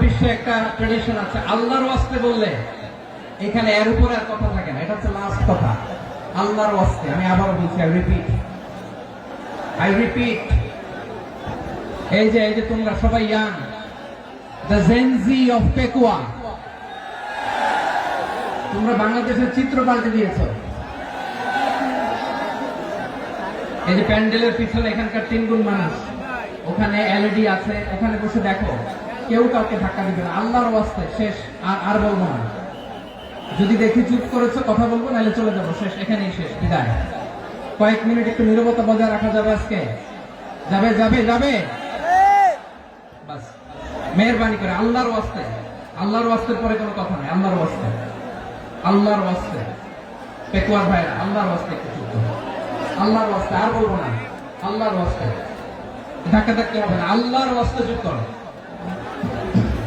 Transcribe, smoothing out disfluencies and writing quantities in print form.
বিশ্বে একটা ট্রেডিশন আছে, আল্লাহর ওয়াস্তে বললে এখানে এর উপরে আর কথা থাকে না, এটা হচ্ছে লাস্ট কথা। আল্লাহর ওয়াস্তে, আমি আবারও বলছি, আই রিপিট, এই যে তোমরা সবাই young, the Gen Z of Pekua, তোমরা বাংলাদেশের চিত্র পাল্টে দিয়েছ। এই যে প্যান্ডেলের পিছনে এখানকার 3 গুণ মানুষ, ওখানে এলইডি আছে, ওখানে বসে দেখো, কেউ কাউকে ধাক্কা দিবে না। আল্লাহর ওয়াস্তে শেষ, আর বলবো না। যদি দেখি চুপ করেছো, কথা বলবো, নাহলে চলে যাবো, শেষ, এখানেই শেষ, বিদায়। কয়েক মিনিট একটু নীরবতা বজায় রাখা যাবে আজকে? যাবে যাবে যাবে, বাস মেহেরবানি করে আল্লাহর ওয়াস্তে, আল্লাহর ওয়াস্তের পরে কোনো কথা নেই, আল্লাহর ওয়াস্তে, আল্লাহর ওয়াস্তে। পেকুয়ার ভাইরা, আল্লাহর ওয়াস্তে একটু চুপ করো, আল্লাহর ওয়াস্তে, আর বলবো না, আল্লাহর ওয়াস্তে। ধাক্কা ধাক্কি হবে না, আল্লাহর ওয়াস্তে চুপ করো।